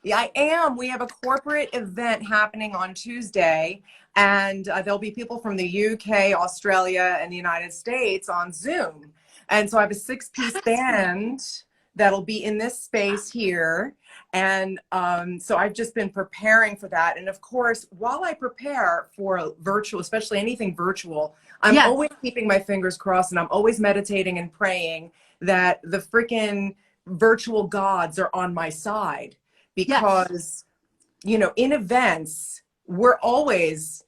Yeah, I am. We have a corporate event happening on Tuesday, and there'll be people from the UK, Australia, and the United States on Zoom. And so I have a six-piece Fascinating. band that'll be in this space here. And so I've just been preparing for that. And of course, while I prepare for virtual, especially anything virtual, I'm Yeah. always keeping my fingers crossed and I'm always meditating and praying that the freaking virtual gods are on my side Yes. because, in events, we're always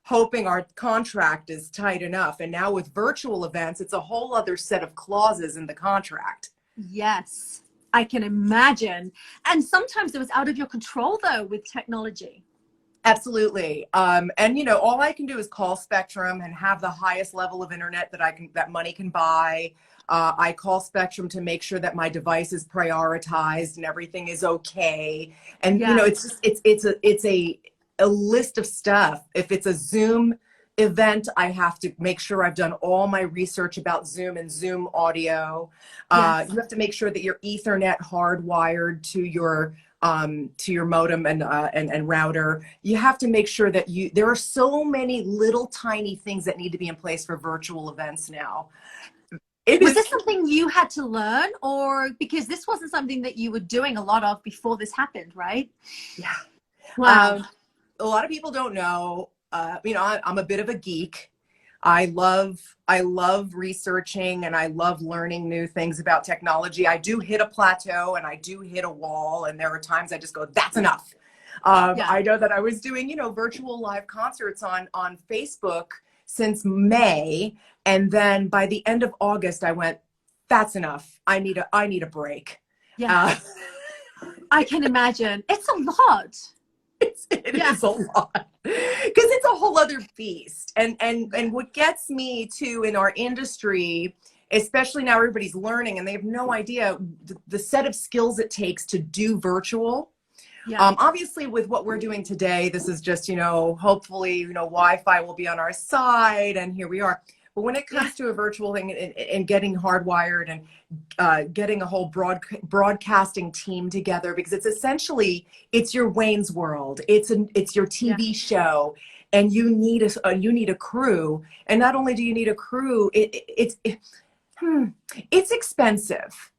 hoping our contract is tight enough. And now with virtual events, it's a whole other set of clauses in the contract. Yes. I can imagine. And sometimes it was out of your control though with technology. Absolutely. And all I can do is call Spectrum and have the highest level of internet that money can buy. I call Spectrum to make sure that my device is prioritized and everything is okay. And Yeah. it's a list of stuff. If it's a Zoom event, I have to make sure I've done all my research about Zoom and Zoom audio. Yes. You have to make sure that your Ethernet hardwired to your modem and router. You have to make sure that there are so many little tiny things that need to be in place for virtual events now. It Was is, this something you had to learn, or because this wasn't something that you were doing a lot of before this happened, right? yeah. Wow. Um, a lot of people don't know, I'm a bit of a geek. I love researching and I love learning new things about technology. I do hit a plateau and I do hit a wall, and there are times I just go, that's enough. Yeah. I know that I was doing, virtual live concerts on Facebook since May, and then by the end of August, I went, that's enough. I need a break. Yeah. Uh, I can imagine. It's a lot. it Yeah. is a lot because it's a whole other beast. And what gets me too in our industry, especially now everybody's learning and they have no idea the set of skills it takes to do virtual. Yeah. Obviously with what we're doing today, this is just, hopefully, Wi-Fi will be on our side and here we are. But when it Yeah. comes to a virtual thing and getting hardwired and getting a whole broadcasting team together, because it's your Wayne's World. It's your Yeah. TV show, and you need a crew. And not only do you need a crew, it's expensive.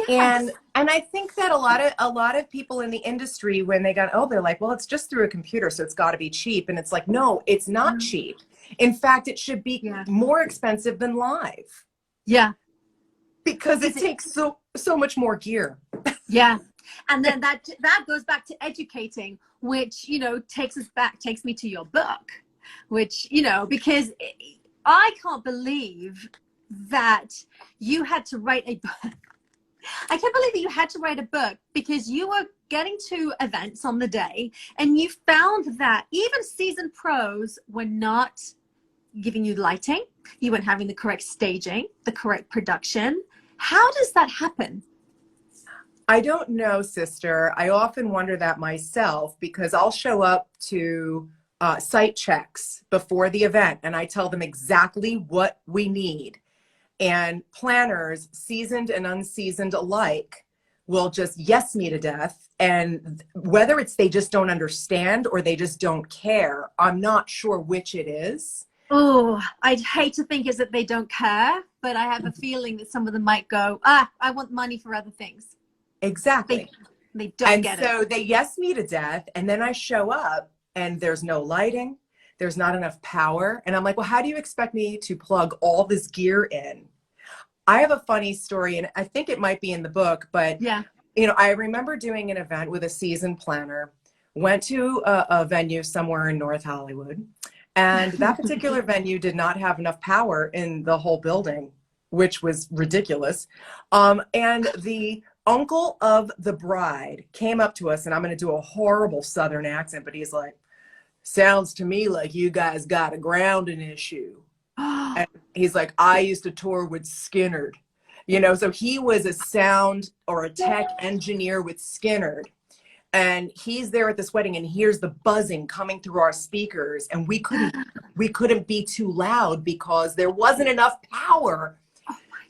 And Yes. I think that a lot of people in the industry, when they're like, well, it's just through a computer, so it's got to be cheap. And it's like, no, it's not Mm. cheap. In fact, it should be Yeah. more expensive than live Yeah. because Because it takes so much more gear. yeah. And then that goes back to educating, which, takes me to your book, which, because I can't believe that you had to write a book. I can't believe that you had to write a book because you were getting to events on the day and you found that even seasoned pros were not giving you lighting. You weren't having the correct staging, the correct production. How does that happen? I don't know, sister. I often wonder that myself because I'll show up to site checks before the event and I tell them exactly what we need. And planners, seasoned and unseasoned alike, will just yes me to death. And whether it's they just don't understand or they just don't care, I'm not sure which it is. Oh, I'd hate to think is that they don't care, but I have a feeling that some of them might go, I want money for other things. They Exactly. they don't And get it. so they yes me to death. And then I show up and there's no lighting, there's not enough power. And I'm like, well, how do you expect me to plug all this gear in? I have a funny story, and I think it might be in the book, but Yeah. I remember doing an event with a season planner, went to a venue somewhere in North Hollywood, and that particular venue did not have enough power in the whole building, which was ridiculous. And the uncle of the bride came up to us, and I'm going to do a horrible Southern accent, but he's like, sounds to me like you guys got a grounding issue. And he's like, I used to tour with Skinnerd, so he was a sound or a tech engineer with Skinnerd. And he's there at this wedding and hears the buzzing coming through our speakers. And we couldn't be too loud because there wasn't enough power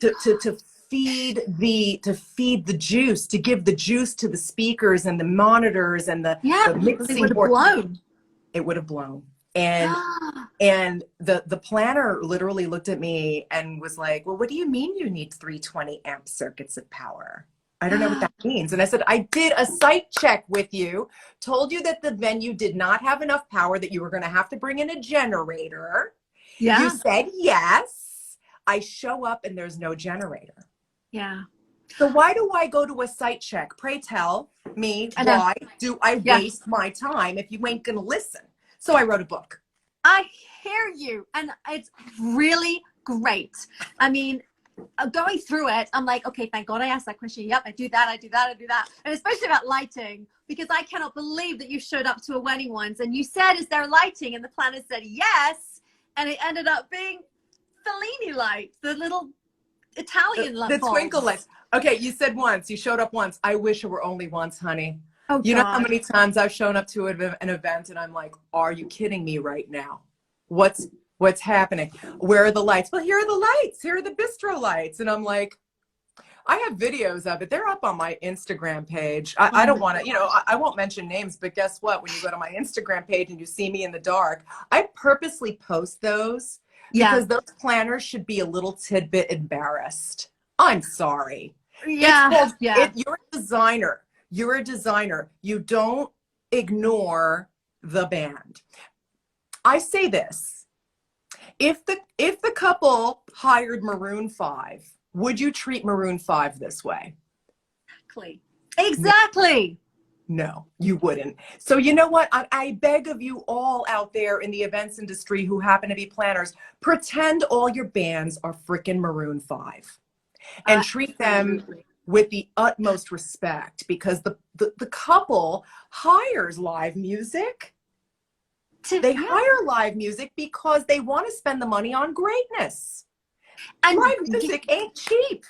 to feed the juice, to give the juice to the speakers and the monitors and the Yeah, they mixing would have board. blown. It would have blown. And the planner literally looked at me and was like, well, what do you mean you need 320 amp circuits of power? I don't know what that means. And I said, I did a site check with you, told you that the venue did not have enough power, that you were going to have to bring in a generator. Yeah. You said yes. I show up and there's no generator. Yeah. So why do I go to a site check? Pray tell me, why do I waste my time if you ain't going to listen? So I wrote a book. I hear you. And it's really great. I mean, going through it, I'm like, okay, thank God I asked that question. Yep, I do that, I do that, I do that. And especially about lighting, because I cannot believe that you showed up to a wedding once and you said, is there lighting? And the planner said yes. And it ended up being Fellini lights, the little Italian lights. The twinkle lights. Okay, you said once. You showed up once. I wish it were only once, honey. Oh, you know God. how many times I've shown up to an event and I'm like, are you kidding me right now? What's happening? Where are the lights? Well, here are the lights. Here are the bistro lights. And I'm like, I have videos of it. They're up on my Instagram page. I don't want to, I won't mention names, but guess what? When you go to my Instagram page and you see me in the dark, I purposely post those because those planners should be a little tidbit embarrassed. I'm sorry. Yeah. You're a designer. You're a designer. You don't ignore the band. I say this. If the couple hired Maroon 5, would you treat Maroon 5 this way? Exactly. No, you wouldn't. So you know what? I beg of you all out there in the events industry who happen to be planners, pretend all your bands are frickin' Maroon 5 and treat them with the utmost respect, because the couple hires live music. They hire live music because they want to spend the money on greatness. And live music ain't cheap.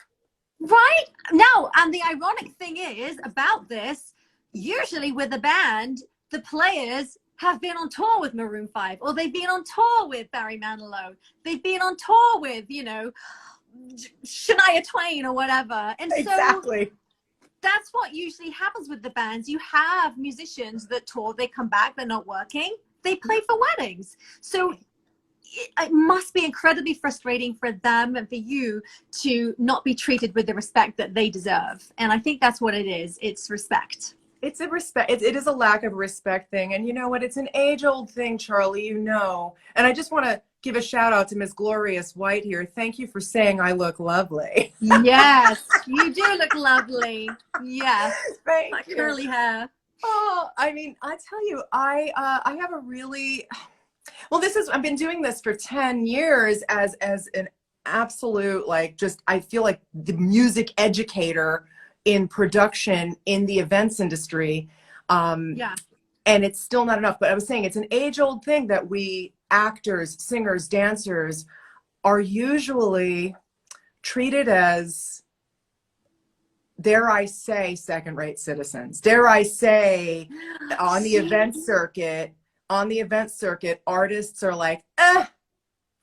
Right? No, and the ironic thing is about this, usually with a band, the players have been on tour with Maroon 5, or they've been on tour with Barry Manilow. They've been on tour with, Shania Twain or whatever. And exactly. So that's what usually happens with the bands. You have musicians that tour, they come back, they're not working, they play for weddings. So it must be incredibly frustrating for them and for you to not be treated with the respect that they deserve. And I think that's what it is. It's respect. It's a respect. It is a lack of respect thing. And you know what? It's an age-old thing, Charlie, And I just want to give a shout out to Miss Glorious White here. Thank you for saying I look lovely. Yes, you do look lovely. Yes. Thank that you. Curly hair. Oh, I mean, I tell you, I have a really, well, I've been doing this for 10 years as an absolute, I feel like the music educator in production in the events industry. And it's still not enough, but I was saying it's an age-old thing that we actors, singers, dancers are usually treated as, dare I say, second-rate citizens. Dare I say, on the event circuit, artists are like,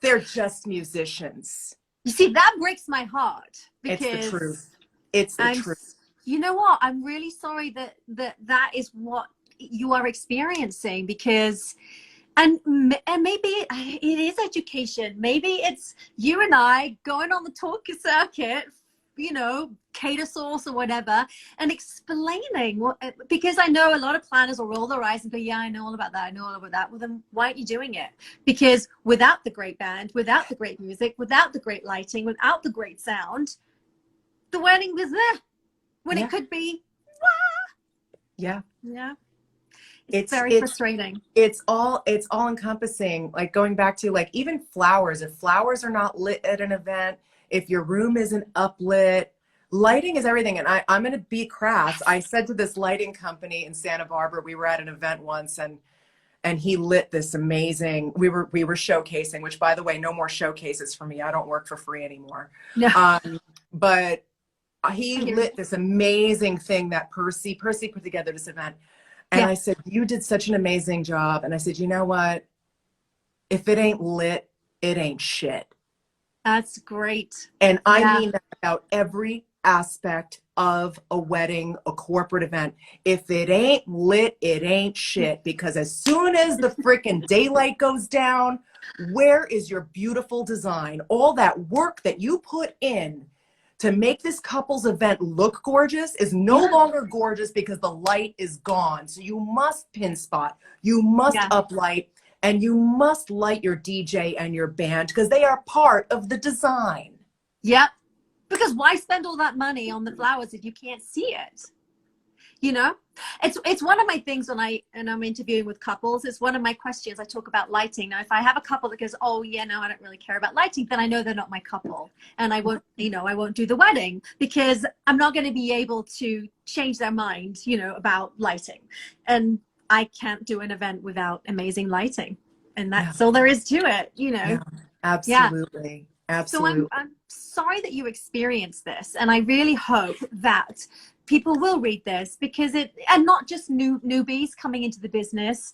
they're just musicians. You see, that breaks my heart. Because it's the truth. It's the truth. You know what? I'm really sorry that is what you are experiencing, because and maybe it is education. Maybe it's you and I going on the talk circuit, cater sauce or whatever, and explaining what, because I know a lot of planners will roll their eyes and go, yeah, I know all about that. I know all about that. Well, then why aren't you doing it? Because without the great band, without the great music, without the great lighting, without the great sound, the wedding was there when it could be. Yeah. It's very frustrating. It's all encompassing. Like going back to even flowers. If flowers are not lit at an event, if your room isn't uplit, lighting is everything. And I'm going to be crass. I said to this lighting company in Santa Barbara, we were at an event once and he lit this amazing, we were showcasing, which by the way, no more showcases for me. I don't work for free anymore. No. But he lit this amazing thing that Percy put together this event. And I said, you did such an amazing job. And I said, you know what? If it ain't lit, it ain't shit. That's great. And I mean that out every aspect of a wedding, a corporate event. If it ain't lit, it ain't shit. Because as soon as the freaking daylight goes down, where is your beautiful design? All that work that you put in to make this couple's event look gorgeous is no longer gorgeous because the light is gone. So you must pin spot, you must uplight, and you must light your DJ and your band because they are part of the design. Yep. Because why spend all that money on the flowers if you can't see it? You know, it's one of my things when I'm interviewing with couples. It's one of my questions. I talk about lighting. Now, if I have a couple that goes, oh yeah, no, I don't really care about lighting, then I know they're not my couple, and I won't, I won't do the wedding because I'm not going to be able to change their mind, about lighting, and I can't do an event without amazing lighting, and that's all there is to it, Yeah, absolutely. Absolutely. So I'm sorry that you experienced this, and I really hope that people will read this because and not just newbies coming into the business,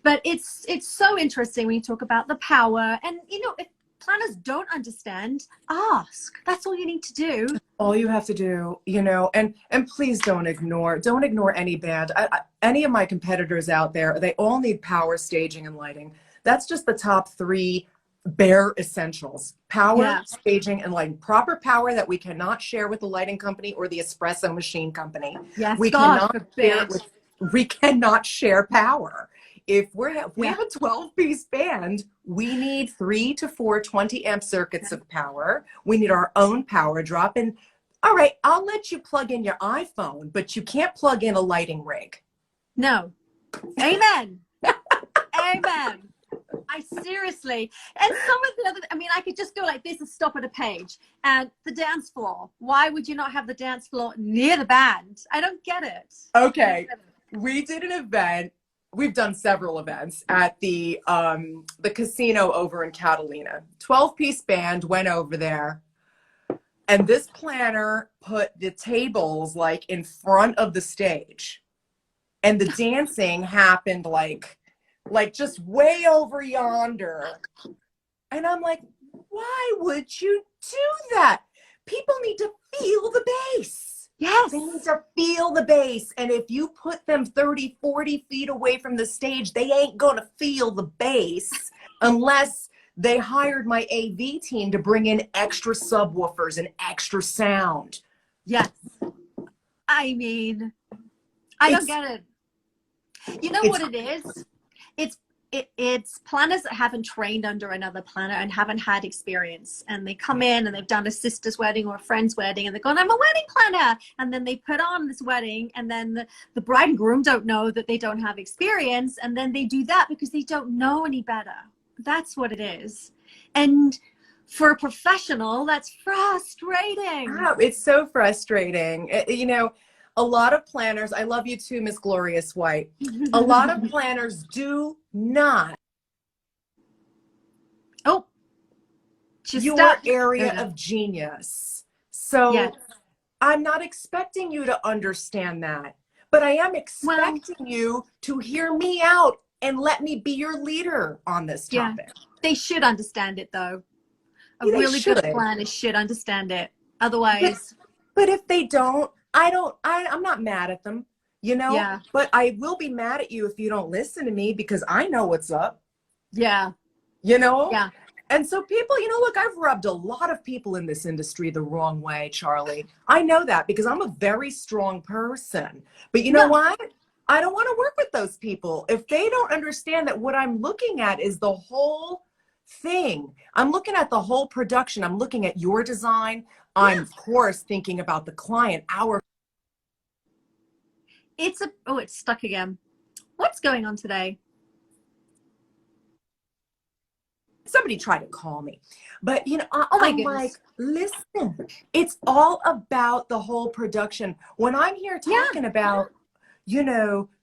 but it's so interesting when you talk about the power. And if planners don't understand, ask. That's all you need to do. All you have to do, and please don't ignore any band. Any of my competitors out there, they all need power, staging, and lighting. That's just the top 3 bare essentials: power, staging, and lighting. Proper power that we cannot share with the lighting company or the espresso machine company. Yes, we cannot share power. If we have a 12-piece band, we need 3 to 4 20-amp circuits of power. We need our own power drop. And all right, I'll let you plug in your iPhone, but you can't plug in a lighting rig. No. Amen. Amen. I seriously, and some of the other, I could just go like this and stop at a page. And the dance floor, why would you not have the dance floor near the band? I don't get it. Okay, we did an event. We've done several events at the casino over in Catalina. 12-piece band went over there, and this planner put the tables like in front of the stage, and the dancing happened like just way over yonder. And I'm like, why would you do that? People need to feel the bass. Yes. They need to feel the bass. And if you put them 30, 40 feet away from the stage, they ain't going to feel the bass unless they hired my AV team to bring in extra subwoofers and extra sound. Yes. I don't get it. You know what it is? It's planners that haven't trained under another planner and haven't had experience, and they come in and they've done a sister's wedding or a friend's wedding, and they're going, I'm a wedding planner, and then they put on this wedding, and then the bride and groom don't know that they don't have experience, and then they do that because they don't know any better. That's what it is. And for a professional, that's frustrating. Oh, it's so frustrating. A lot of planners, I love you too, Miss Glorious White. A lot of planners do not your area of genius. So I'm not expecting you to understand that, but I am expecting you to hear me out and let me be your leader on this topic. They should understand it though. A really good planner should understand it. Otherwise. But if they don't, I'm not mad at them, but I will be mad at you if you don't listen to me because I know what's up. Yeah. Yeah. And so people, look, I've rubbed a lot of people in this industry the wrong way, Charlie. I know that because I'm a very strong person. But you know what? I don't want to work with those people if they don't understand that what I'm looking at is the whole thing. I'm looking at the whole production. I'm looking at your design. I'm, of course, thinking about the client, it's stuck again. What's going on today? Somebody tried to call me, but my goodness. Like, listen, it's all about the whole production. When I'm here talking about,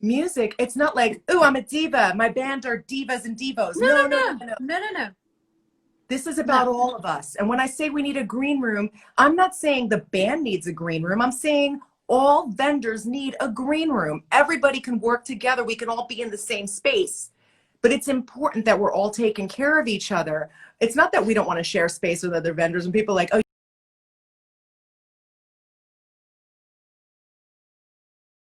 music, it's not like, oh, I'm a diva. My band are divas and divos. No. This is about all of us. And when I say we need a green room, I'm not saying the band needs a green room. I'm saying all vendors need a green room. Everybody can work together. We can all be in the same space. But it's important that we're all taking care of each other. It's not that we don't want to share space with other vendors and people are like, oh,